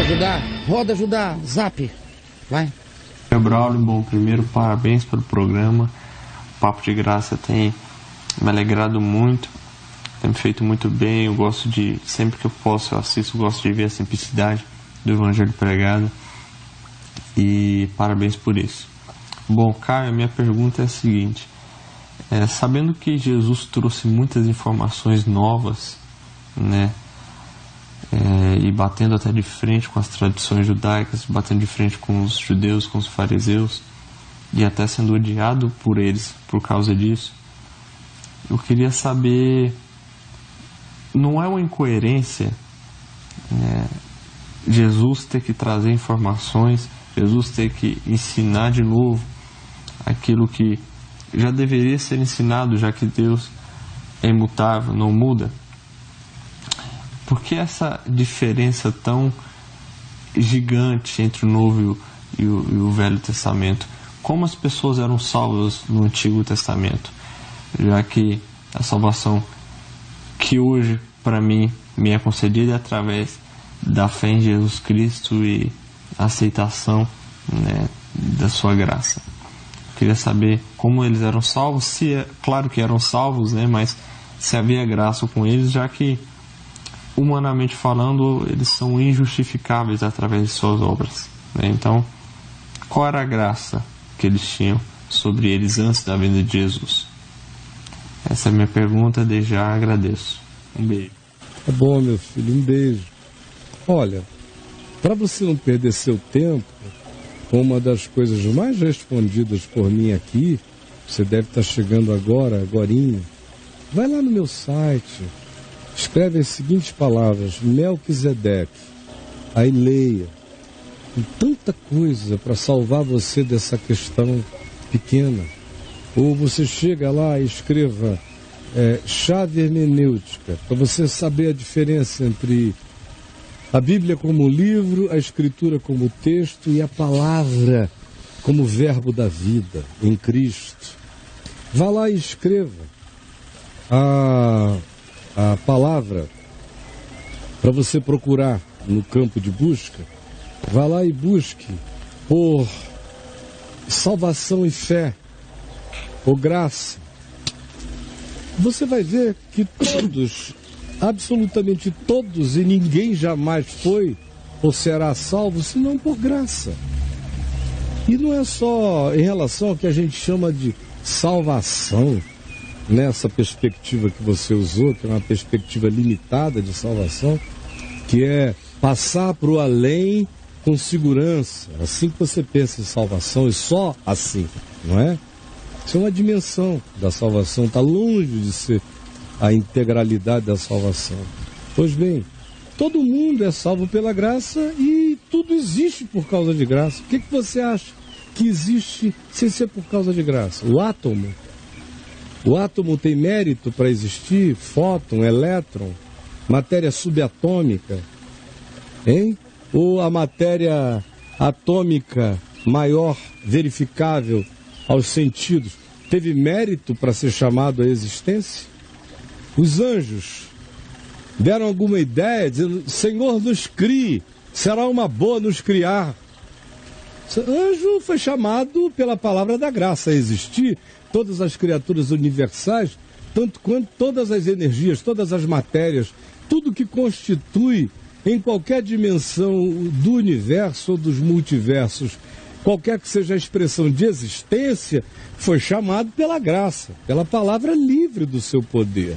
ajudar? Roda ajudar, zap. Vai. Braulio, bom, primeiro parabéns pelo programa. O Papo de Graça tem me alegrado muito, tem me feito muito bem. Eu gosto de, sempre que eu posso, eu assisto, gosto de ver a simplicidade do Evangelho pregado. E parabéns por isso. Bom, Caio, a minha pergunta é a seguinte: sabendo que Jesus trouxe muitas informações novas, né, e batendo até de frente com as tradições judaicas, batendo de frente com os judeus, com os fariseus, e até sendo odiado por eles por causa disso, eu queria saber, não é uma incoerência, né, Jesus ter que trazer informações, Jesus ter que ensinar de novo aquilo que já deveria ser ensinado, já que Deus é imutável, não muda? Por que essa diferença tão gigante entre o Novo e o Velho Testamento? Como as pessoas eram salvas no Antigo Testamento? Já que a salvação que hoje, para mim, me é concedida é através da fé em Jesus Cristo e a aceitação, né, da sua graça. Queria saber como eles eram salvos, claro que eram salvos, né, mas se havia graça com eles, já que, humanamente falando, eles são injustificáveis através de suas obras, né? Então, qual era a graça que eles tinham sobre eles antes da vinda de Jesus? Essa é a minha pergunta, desde já agradeço. Um beijo. Tá bom, meu filho, um beijo. Olha, para você não perder seu tempo, uma das coisas mais respondidas por mim aqui, você deve estar chegando agorinha, vai lá no meu site, escreve as seguintes palavras: Melquisedeque. Aí leia. Tem tanta coisa para salvar você dessa questão pequena. Ou você chega lá e escreva chave hermenêutica, para você saber a diferença entre a Bíblia como livro, a Escritura como texto e a palavra como verbo da vida em Cristo. Vá lá e escreva a palavra para você procurar no campo de busca. Vá lá e busque por salvação e fé, por graça. Você vai ver que todos, absolutamente todos, e ninguém jamais foi ou será salvo senão por graça. E não é só em relação ao que a gente chama de salvação, nessa perspectiva que você usou, que é uma perspectiva limitada de salvação, que é passar para o além com segurança. Assim que você pensa em salvação, e só assim, não é? Isso é uma dimensão da salvação, está longe de ser a integralidade da salvação. Pois bem, todo mundo é salvo pela graça e tudo existe por causa de graça. O que você acha que existe sem ser por causa de graça? O átomo. O átomo tem mérito para existir? Fóton, elétron, matéria subatômica, hein? Ou a matéria atômica maior, verificável aos sentidos, teve mérito para ser chamado à existência? Os anjos deram alguma ideia, dizendo: Senhor, nos crie, será uma boa nos criar. Anjo foi chamado pela palavra da graça a existir. Todas as criaturas universais, tanto quanto todas as energias, todas as matérias, tudo que constitui em qualquer dimensão do universo ou dos multiversos, qualquer que seja a expressão de existência, foi chamado pela graça, pela palavra livre do seu poder.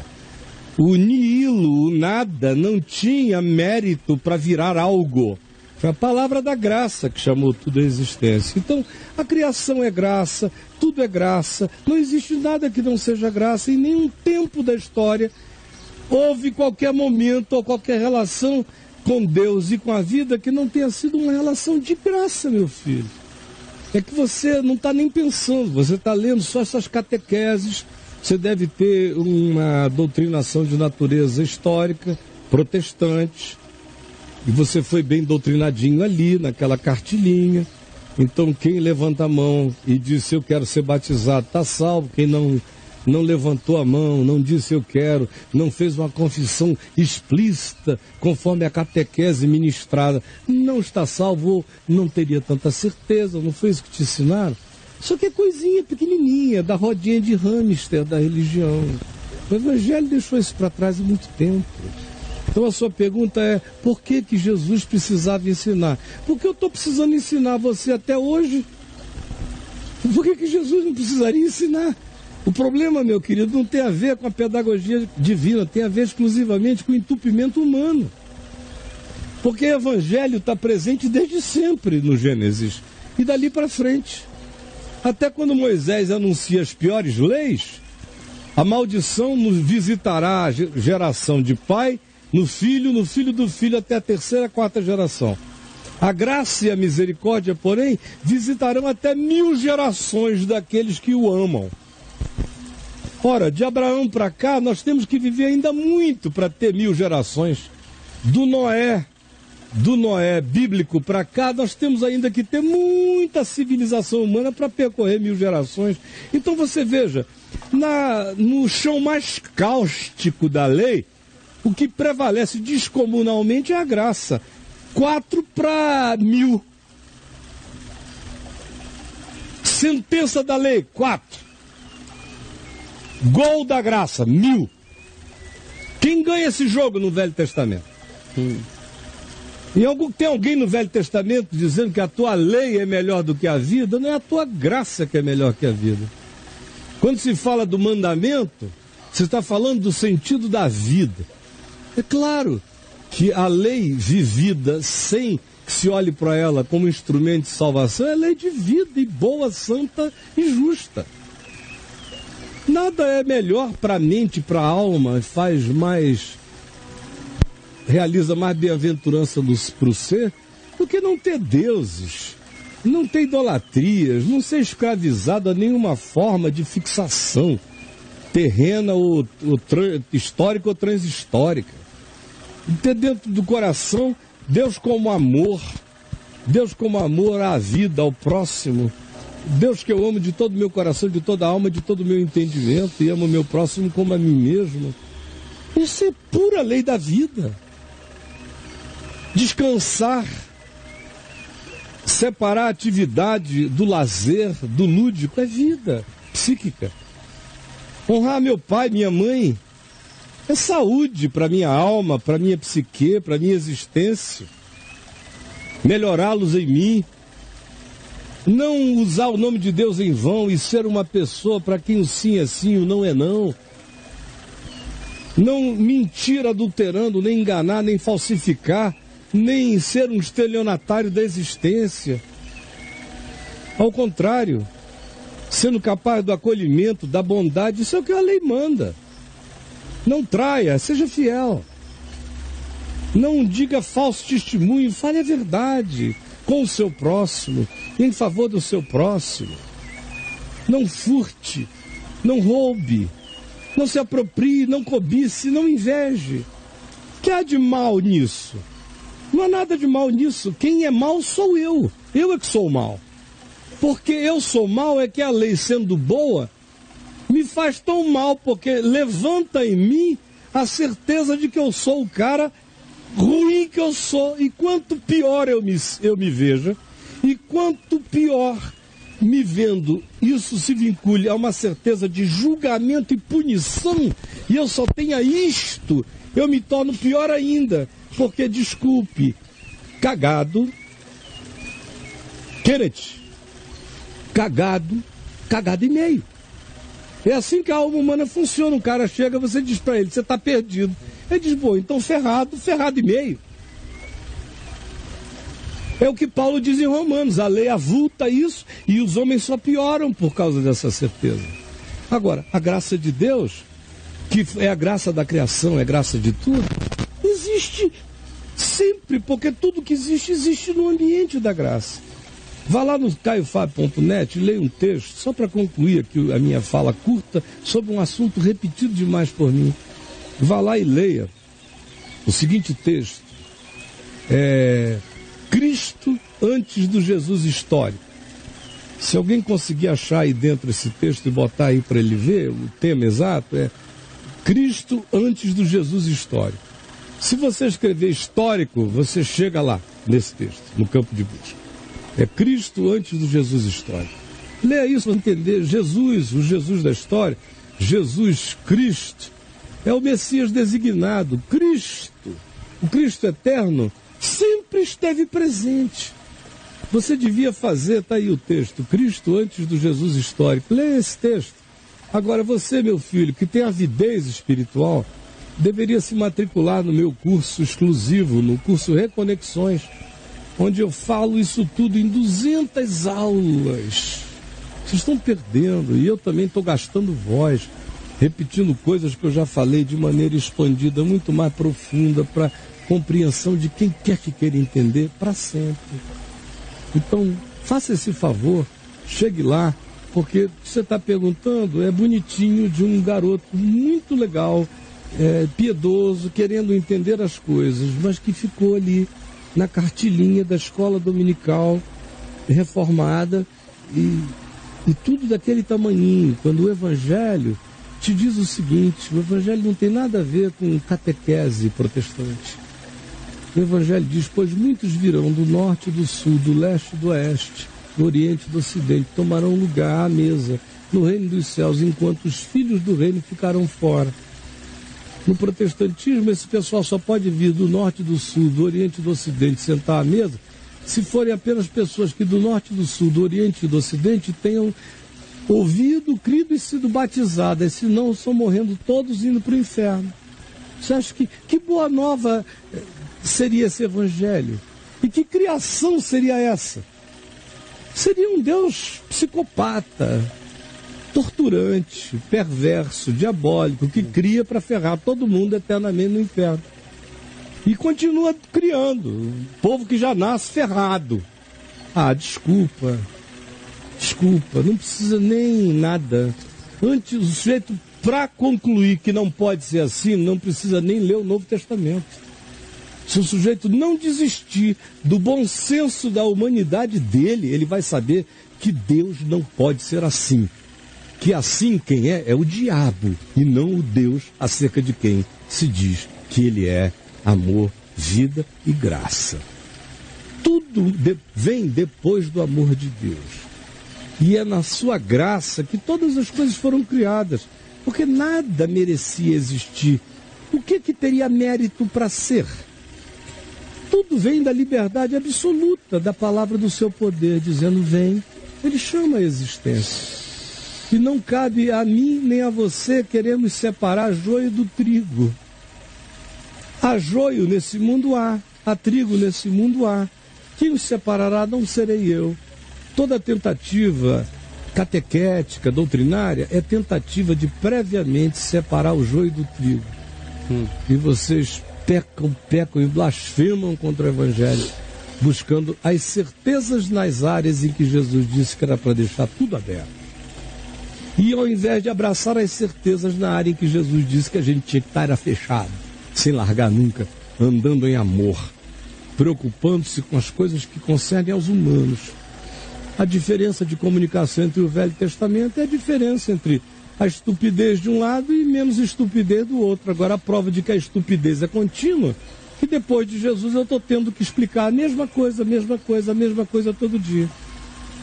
O nihilo, o nada, não tinha mérito para virar algo. Foi a palavra da graça que chamou tudo a existência. Então, a criação é graça, tudo é graça, não existe nada que não seja graça. Em nenhum tempo da história houve qualquer momento ou qualquer relação com Deus e com a vida que não tenha sido uma relação de graça, meu filho. É que você não está nem pensando, você está lendo só essas catequeses. Você deve ter uma doutrinação de natureza histórica, protestante, e você foi bem doutrinadinho ali, naquela cartilhinha. Então, quem levanta a mão e diz: eu quero ser batizado, está salvo. Quem não não levantou a mão, não disse eu quero, não fez uma confissão explícita conforme a catequese ministrada, não está salvo, ou não teria tanta certeza, não foi isso que te ensinaram? Isso aqui é coisinha pequenininha, da rodinha de hamster da religião. O Evangelho deixou isso para trás há muito tempo. Então a sua pergunta é, por que que Jesus precisava ensinar? Porque eu estou precisando ensinar você até hoje. Por que que Jesus não precisaria ensinar? O problema, meu querido, não tem a ver com a pedagogia divina, tem a ver exclusivamente com o entupimento humano. Porque o Evangelho está presente desde sempre no Gênesis e dali para frente. Até quando Moisés anuncia as piores leis, a maldição nos visitará a geração de pai, no filho do filho, até a terceira, quarta geração. A graça e a misericórdia, porém, visitarão até 1000 gerações daqueles que o amam. Ora, de Abraão para cá, nós temos que viver ainda muito para ter 1000 gerações. Do Noé bíblico para cá, nós temos ainda que ter muita civilização humana para percorrer 1000 gerações. Então você veja, no chão mais cáustico da lei, o que prevalece descomunalmente é a graça. 4 para 1000. Sentença da lei, 4. Gol da graça, 1000. Quem ganha esse jogo no Velho Testamento? Tem alguém no Velho Testamento dizendo que a tua lei é melhor do que a vida? Não é a tua graça que é melhor que a vida. Quando se fala do mandamento, você está falando do sentido da vida. É claro que a lei vivida sem que se olhe para ela como instrumento de salvação é lei de vida e boa, santa e justa. Nada é melhor para a mente, para a alma, realiza mais bem-aventurança para o ser do que não ter deuses, não ter idolatrias, não ser escravizado a nenhuma forma de fixação terrena ou histórica ou transhistórica. Ter dentro do coração Deus como amor à vida, ao próximo. Deus que eu amo de todo o meu coração, de toda a alma, de todo o meu entendimento, e amo o meu próximo como a mim mesmo. Isso é pura lei da vida. Descansar, separar a atividade do lazer, do lúdico, é vida psíquica. Honrar meu pai, minha mãe, é saúde para minha alma, para minha psique, para minha existência. Melhorá-los em mim. Não usar o nome de Deus em vão e ser uma pessoa para quem o sim é sim e o não é não. Não mentir adulterando, nem enganar, nem falsificar, nem ser um estelionatário da existência. Ao contrário, sendo capaz do acolhimento, da bondade, isso é o que a lei manda. Não traia, seja fiel. Não diga falso testemunho, fale a verdade com o seu próximo, em favor do seu próximo. Não furte, não roube, não se aproprie, não cobice, não inveje. O que há de mal nisso? Não há nada de mal nisso. Quem é mal sou eu. Eu é que sou mal. Porque eu sou mal é que a lei, sendo boa, me faz tão mal, porque levanta em mim a certeza de que eu sou o cara ruim que eu sou. E quanto pior eu me veja, e quanto pior me vendo, isso se vincule a uma certeza de julgamento e punição, e eu só tenha isto, eu me torno pior ainda. Porque, desculpe, cagado, querete, cagado e meio. É assim que a alma humana funciona. Um cara chega, você diz para ele, você está perdido. Ele diz, bom, então ferrado e meio. É o que Paulo diz em Romanos, a lei avulta isso e os homens só pioram por causa dessa certeza. Agora, a graça de Deus, que é a graça da criação, é a graça de tudo, existe sempre, porque tudo que existe no ambiente da graça. Vá lá no caiofab.net e leia um texto, só para concluir aqui a minha fala curta, sobre um assunto repetido demais por mim. Vá lá e leia o seguinte texto. Cristo antes do Jesus histórico. Se alguém conseguir achar aí dentro esse texto e botar aí para ele ver, o tema exato é Cristo antes do Jesus histórico. Se você escrever histórico, você chega lá, nesse texto, no campo de busca. É Cristo antes do Jesus histórico. Leia isso para entender. Jesus, o Jesus da história, Jesus Cristo, é o Messias designado. Cristo, o Cristo eterno, sempre esteve presente. Você devia fazer, está aí o texto, Cristo antes do Jesus histórico. Leia esse texto. Agora você, meu filho, que tem avidez espiritual, deveria se matricular no meu curso exclusivo, no curso Reconexões, onde eu falo isso tudo em 200 aulas. Vocês estão perdendo, e eu também estou gastando voz, repetindo coisas que eu já falei de maneira expandida, muito mais profunda, para compreensão de quem quer que queira entender para sempre. Então, faça esse favor, chegue lá, porque você está perguntando, é bonitinho de um garoto muito legal, piedoso, querendo entender as coisas, mas que ficou ali na cartilinha da escola dominical reformada e tudo daquele tamanhinho, quando o Evangelho te diz o seguinte: o Evangelho não tem nada a ver com catequese protestante. O Evangelho diz: pois muitos virão do norte, do sul, do leste e do oeste, do oriente e do ocidente, tomarão lugar à mesa no reino dos céus, enquanto os filhos do reino ficarão fora. No protestantismo, esse pessoal só pode vir do norte, do sul, do oriente e do ocidente sentar à mesa se forem apenas pessoas que do norte, do sul, do oriente e do ocidente tenham ouvido, crido e sido batizadas, senão estão morrendo todos indo para o inferno. Você acha que boa nova seria esse evangelho? E que criação seria essa? Seria um Deus psicopata, torturante, perverso, diabólico, que cria para ferrar todo mundo eternamente no inferno. E continua criando. Um povo que já nasce ferrado. Desculpa, não precisa nem nada. Antes, o sujeito, para concluir que não pode ser assim, não precisa nem ler o Novo Testamento. Se o sujeito não desistir do bom senso da humanidade dele, ele vai saber que Deus não pode ser assim. Que assim quem é o diabo, e não o Deus acerca de quem se diz que ele é amor, vida e graça. Tudo vem depois do amor de Deus. E é na sua graça que todas as coisas foram criadas, porque nada merecia existir. O que teria mérito para ser? Tudo vem da liberdade absoluta da palavra do seu poder, dizendo vem. Ele chama a existência. E não cabe a mim nem a você queremos separar joio do trigo. Há joio nesse mundo há trigo nesse mundo há. Quem os separará não serei eu. Toda tentativa catequética, doutrinária, é tentativa de previamente separar o joio do trigo. E vocês pecam e blasfemam contra o Evangelho, buscando as certezas nas áreas em que Jesus disse que era para deixar tudo aberto. E ao invés de abraçar as certezas na área em que Jesus disse que a gente tinha que estar fechado, sem largar nunca, andando em amor, preocupando-se com as coisas que concernem aos humanos. A diferença de comunicação entre o Velho Testamento é a diferença entre a estupidez de um lado e menos estupidez do outro. Agora, a prova de que a estupidez é contínua, que depois de Jesus eu estou tendo que explicar a mesma coisa todo dia.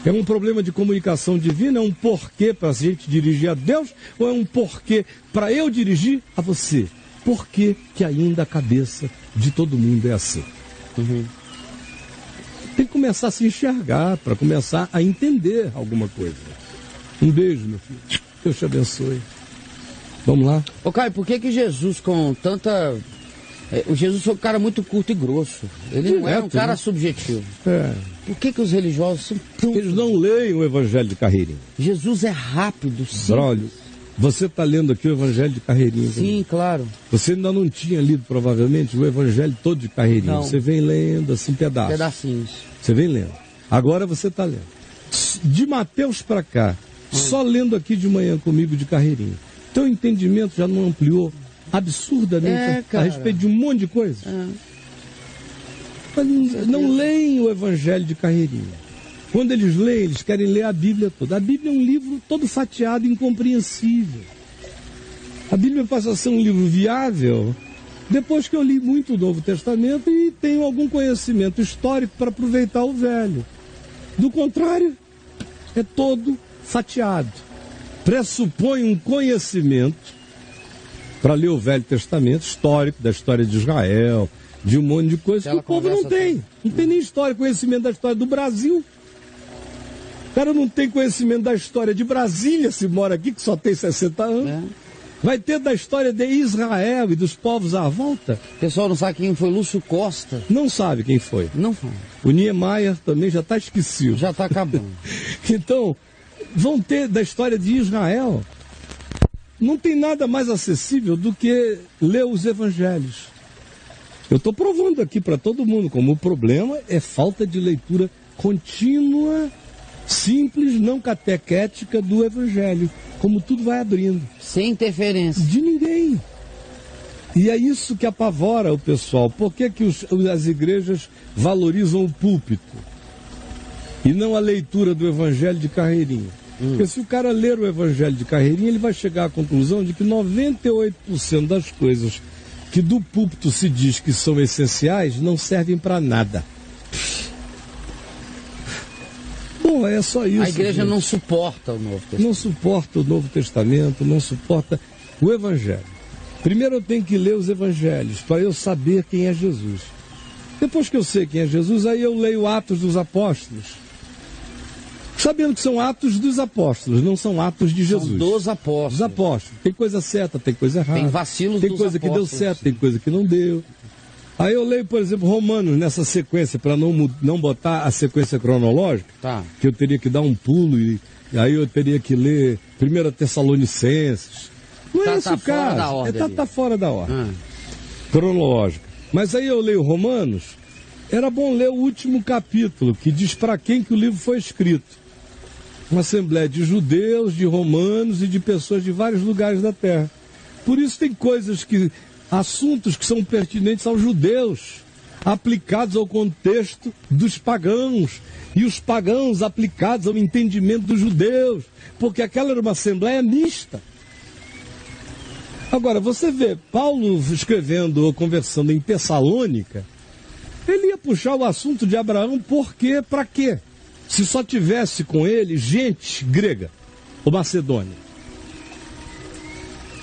É um problema de comunicação divina? É um porquê para a gente dirigir a Deus? Ou é um porquê para eu dirigir a você? Por que ainda a cabeça de todo mundo é assim? Tem que começar a se enxergar, para começar a entender alguma coisa. Um beijo, meu filho. Deus te abençoe. Vamos lá? Ô Caio, por que Jesus com tanta... O Jesus foi um cara muito curto e grosso. Ele não é um cara subjetivo. Por que os religiosos são tão... Eles não leem o Evangelho de Carreirinho. Jesus é rápido, sim. Braulio, você está lendo aqui o Evangelho de Carreirinho. Sim, também. Claro. Você ainda não tinha lido, provavelmente, o Evangelho todo de Carreirinho. Não. Você vem lendo, assim, pedacinhos. Você vem lendo. Agora você está lendo. De Mateus para cá, só lendo aqui de manhã comigo de Carreirinho. Teu entendimento já não ampliou absurdamente a respeito de um monte de coisas? Mas não leem o Evangelho de Carreirinho. Quando eles leem, eles querem ler a Bíblia toda. A Bíblia é um livro todo fatiado, incompreensível. A Bíblia passa a ser um livro viável depois que eu li muito o Novo Testamento e tenho algum conhecimento histórico para aproveitar o Velho. Do contrário, é todo fatiado. Pressupõe um conhecimento para ler o Velho Testamento histórico, da história de Israel, de um monte de coisas que o povo não tem. Não tem nem história, conhecimento da história do Brasil. O cara não tem conhecimento da história de Brasília, se mora aqui, que só tem 60 anos. Vai ter da história de Israel e dos povos à volta. O pessoal não sabe quem foi Lúcio Costa. Não sabe quem foi. Não foi. O Niemeyer também já está esquecido. Já está acabando. Então, vão ter da história de Israel. Não tem nada mais acessível do que ler os evangelhos. Eu estou provando aqui para todo mundo como o problema é falta de leitura contínua, simples, não catequética do evangelho. Como tudo vai abrindo. Sem interferência. De ninguém. E é isso que apavora o pessoal. Por que as igrejas valorizam o púlpito e não a leitura do evangelho de carreirinha? Porque se o cara ler o evangelho de carreirinha, ele vai chegar à conclusão de que 98% das coisas que do púlpito se diz que são essenciais não servem para nada. Bom, é só isso. A igreja, gente, não suporta o Novo Testamento. Não suporta o Novo Testamento, não suporta o Evangelho. Primeiro eu tenho que ler os Evangelhos para eu saber quem é Jesus. Depois que eu sei quem é Jesus, aí eu leio Atos dos Apóstolos. Sabendo que são Atos dos Apóstolos, não são Atos de Jesus. São dos Apóstolos. Dos Apóstolos. Tem coisa certa, tem coisa errada. Tem vacilos tem dos coisa apóstolos. Que deu certo, tem coisa que não deu. Aí eu leio, por exemplo, Romanos nessa sequência, para não botar a sequência cronológica, que eu teria que dar um pulo, e aí eu teria que ler 1 Tessalonicenses. Não é esse o caso. Tá fora da ordem. Cronológica. Mas aí eu leio Romanos, era bom ler o último capítulo, que diz para quem que o livro foi escrito. Uma assembleia de judeus, de romanos e de pessoas de vários lugares da terra. Por isso tem assuntos que são pertinentes aos judeus, aplicados ao contexto dos pagãos, e os pagãos aplicados ao entendimento dos judeus, porque aquela era uma assembleia mista. Agora, você vê Paulo escrevendo ou conversando em Tessalônica, ele ia puxar o assunto de Abraão, por quê? Para quê? Se só tivesse com ele gente grega, ou macedônia.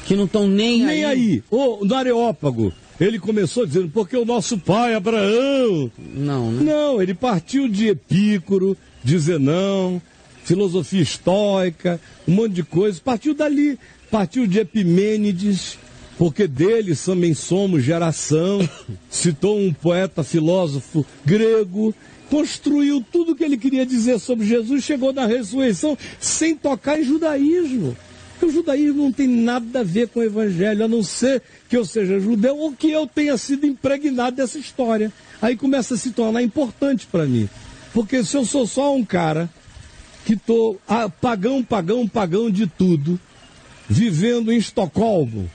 Que não estão nem aí. Ou no Areópago, ele começou dizendo, porque o nosso pai Abraão... Não, né? Não, ele partiu de Epícoro, de Zenão, filosofia estoica, um monte de coisa. Partiu dali, partiu de Epimênides, porque dele também somos geração. Citou um poeta, filósofo grego, construiu tudo o que ele queria dizer sobre Jesus, chegou na ressurreição sem tocar em judaísmo. O judaísmo não tem nada a ver com o evangelho, a não ser que eu seja judeu ou que eu tenha sido impregnado dessa história. Aí começa a se tornar importante para mim. Porque se eu sou só um cara que estou pagão de tudo, vivendo em Estocolmo,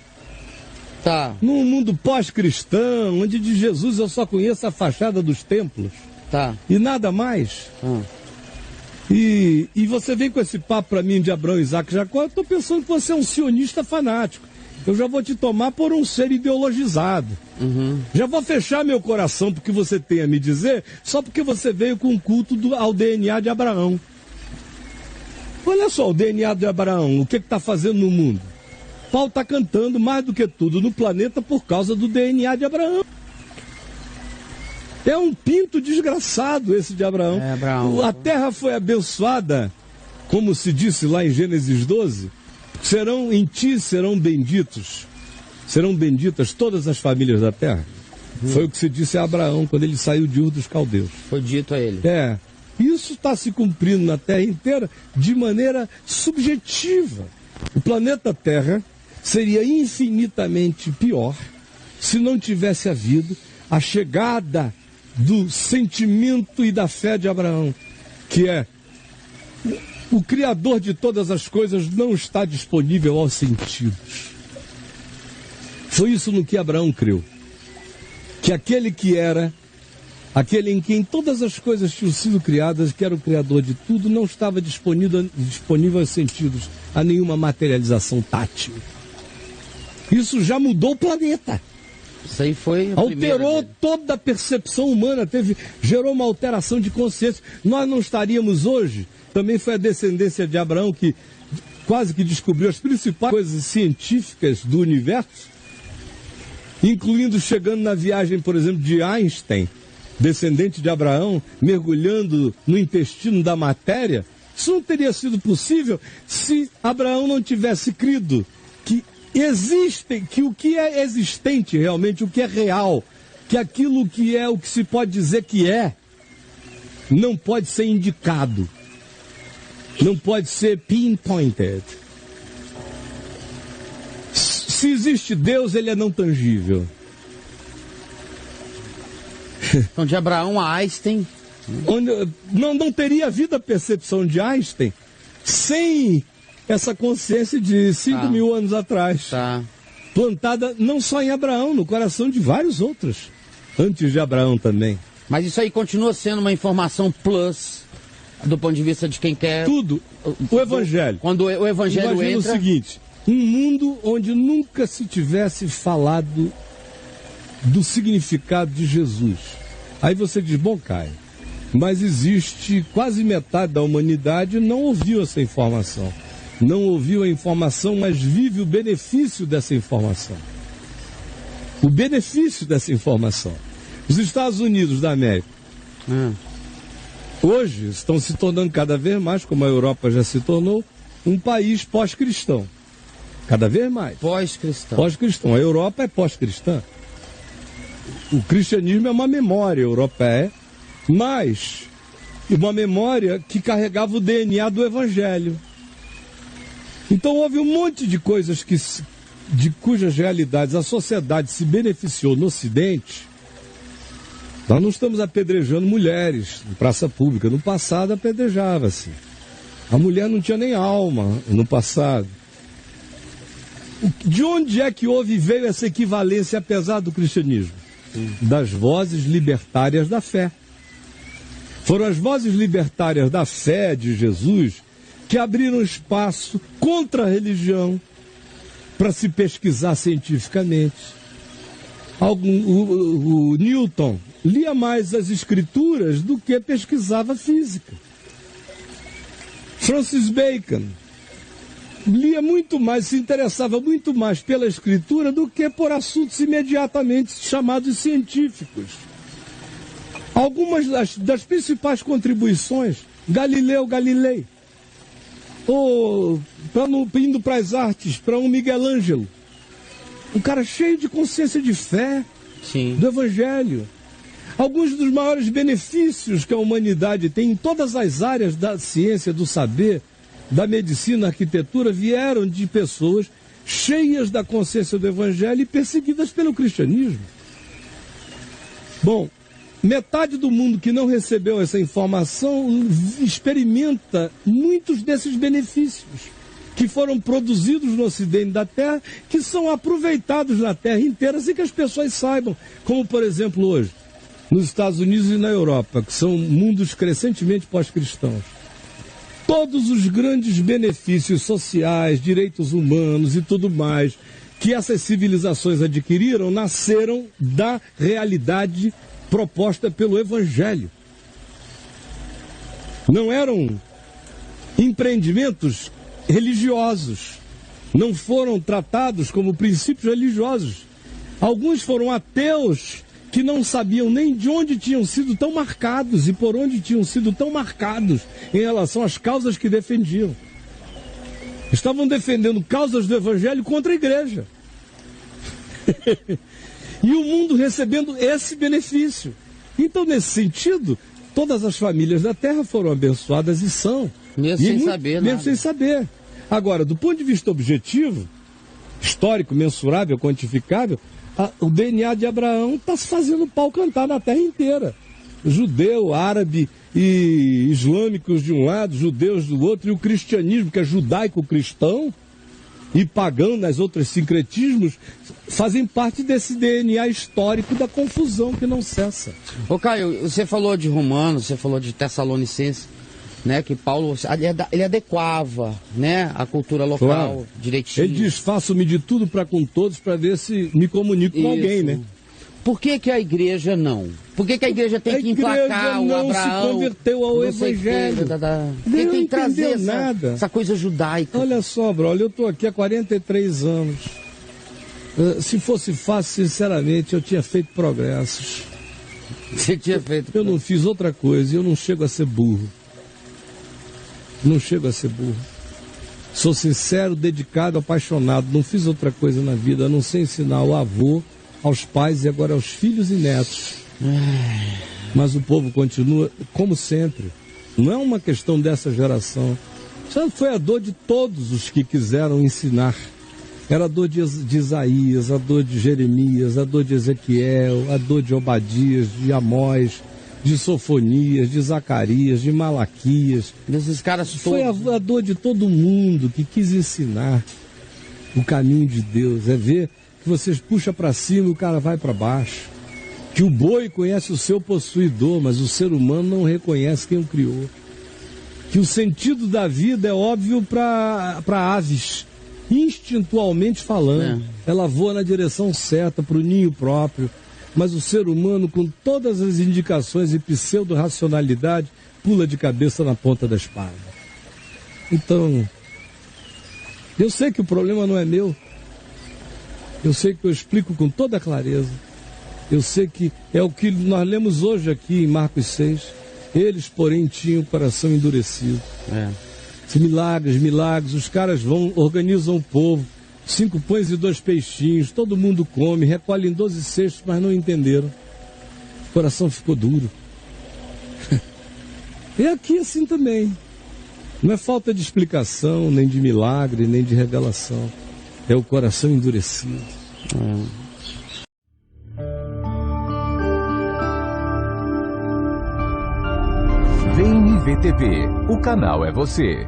num mundo pós-cristão, onde de Jesus eu só conheço a fachada dos templos, e nada mais... E você vem com esse papo para mim de Abraão, Isaac e Jacó, eu estou pensando que você é um sionista fanático. Eu já vou te tomar por um ser ideologizado. Já vou fechar meu coração porque você tem a me dizer, só porque você veio com um culto ao DNA de Abraão. Olha só o DNA de Abraão, o que está fazendo no mundo? Paulo está cantando mais do que tudo no planeta por causa do DNA de Abraão. É um pinto desgraçado esse de Abraão. A terra foi abençoada, como se disse lá em Gênesis 12, em ti serão benditas todas as famílias da terra. Foi o que se disse a Abraão quando ele saiu de Ur dos Caldeus. Foi dito a ele. Isso está se cumprindo na terra inteira de maneira subjetiva. O planeta Terra seria infinitamente pior se não tivesse havido a chegada do sentimento e da fé de Abraão, que é o Criador de todas as coisas não está disponível aos sentidos. Foi isso no que Abraão creu, que aquele que era aquele em quem todas as coisas tinham sido criadas, que era o Criador de tudo, não estava disponível aos sentidos, a nenhuma materialização tátil. Isso já mudou o planeta. Isso aí foi a alterou toda a percepção humana, gerou uma alteração de consciência. Nós não estaríamos hoje, também foi a descendência de Abraão que quase que descobriu as principais coisas científicas do universo, incluindo chegando na viagem, por exemplo, de Einstein, descendente de Abraão, mergulhando no intestino da matéria. Isso não teria sido possível se Abraão não tivesse crido que o que é existente realmente, o que é real, que aquilo que é o que se pode dizer que é, não pode ser indicado, não pode ser pinpointed. Se existe Deus, ele é não tangível. Então, de Abraão a Einstein... Não teria havido a percepção de Einstein sem essa consciência de 5.000 anos atrás. Plantada não só em Abraão, no coração de vários outros, antes de Abraão também. Mas isso aí continua sendo uma informação plus, do ponto de vista de quem quer... Tudo. O Evangelho. Quando o Evangelho entra... Imagina o seguinte, um mundo onde nunca se tivesse falado do significado de Jesus. Aí você diz, bom, Caio, mas existe quase metade da humanidade não ouviu essa informação. Não ouviu a informação, mas vive o benefício dessa informação. O benefício dessa informação. Os Estados Unidos da América, hoje estão se tornando cada vez mais, como a Europa já se tornou, um país pós-cristão. Cada vez mais. Pós-cristão. Pós-cristão. A Europa é pós-cristã. O cristianismo é uma memória europeia, mas uma memória que carregava o DNA do Evangelho. Então houve um monte de coisas de cujas realidades a sociedade se beneficiou no Ocidente. Nós não estamos apedrejando mulheres em praça pública. No passado apedrejava-se. A mulher não tinha nem alma no passado. De onde é que veio essa equivalência, apesar do cristianismo? Das vozes libertárias da fé. Foram as vozes libertárias da fé de Jesus que abriram espaço contra a religião para se pesquisar cientificamente. O Newton lia mais as escrituras do que pesquisava física. Francis Bacon lia muito mais, se interessava muito mais pela escritura do que por assuntos imediatamente chamados científicos. Algumas das principais contribuições, Galileu Galilei, ou indo para as artes, para um Miguel Ângelo, um cara cheio de consciência de fé, do Evangelho. Alguns dos maiores benefícios que a humanidade tem em todas as áreas da ciência, do saber, da medicina, arquitetura, vieram de pessoas cheias da consciência do Evangelho e perseguidas pelo cristianismo. Bom, metade do mundo que não recebeu essa informação experimenta muitos desses benefícios que foram produzidos no ocidente da Terra, que são aproveitados na Terra inteira sem que as pessoas saibam. Como, por exemplo, hoje, nos Estados Unidos e na Europa, que são mundos crescentemente pós-cristãos. Todos os grandes benefícios sociais, direitos humanos e tudo mais que essas civilizações adquiriram nasceram da realidade proposta pelo Evangelho. Não eram empreendimentos religiosos, não foram tratados como princípios religiosos. Alguns foram ateus que não sabiam nem de onde tinham sido tão marcados e por onde tinham sido tão marcados em relação às causas que defendiam. Estavam defendendo causas do Evangelho contra a igreja. E o mundo recebendo esse benefício. Então, nesse sentido, todas as famílias da Terra foram abençoadas e são. Mesmo sem saber, mesmo sem saber. Agora, do ponto de vista objetivo, histórico, mensurável, quantificável, o DNA de Abraão está se fazendo pau cantar na Terra inteira. Judeu, árabe e islâmicos de um lado, judeus do outro, e o cristianismo, que é judaico-cristão, e pagão nas outros sincretismos fazem parte desse DNA histórico da confusão que não cessa. Ô Caio, você falou de Romanos, você falou de Tessalonicenses, né, que Paulo, ele adequava, né, a cultura local, claro, direitinho. Ele diz, faço-me de tudo para com todos para ver se me comunico com alguém, né? Por que a igreja não? Por que a igreja tem que emplacar o Abraão? Se converteu ao Evangelho. Ele tem que trazer essa coisa judaica. Olha só, brother, eu estou aqui há 43 anos. Se fosse fácil, sinceramente, eu tinha feito progressos. Você tinha feito? Eu não fiz outra coisa, eu não chego a ser burro. Não chego a ser burro. Sou sincero, dedicado, apaixonado. Não fiz outra coisa na vida, a não ser ensinar ao avô, aos pais e agora aos filhos e netos. Mas o povo continua como sempre. Não é uma questão dessa geração. Já foi a dor de todos os que quiseram ensinar. Era a dor de Isaías, a dor de Jeremias, a dor de Ezequiel, a dor de Obadias, de Amós, de Sofonias, de Zacarias, de Malaquias. Desses caras todos. Foi a dor de todo mundo que quis ensinar o caminho de Deus. É ver que vocês puxam para cima e o cara vai para baixo. Que o boi conhece o seu possuidor, mas o ser humano não reconhece quem o criou. Que o sentido da vida é óbvio para aves, instintualmente falando. Ela voa na direção certa, para o ninho próprio. Mas o ser humano, com todas as indicações e pseudo-racionalidade, pula de cabeça na ponta da espada. Então, eu sei que o problema não é meu. Eu sei que eu explico com toda clareza. Eu sei que é o que nós lemos hoje aqui em Marcos 6. Eles, porém, tinham o coração endurecido. Milagres, os caras vão, organizam o povo. 5 pães e 2 peixinhos, todo mundo come, recolhem 12 cestos, mas não entenderam. O coração ficou duro. É aqui assim também. Não é falta de explicação, nem de milagre, nem de revelação. É o coração endurecido. VNVTV, o canal é você.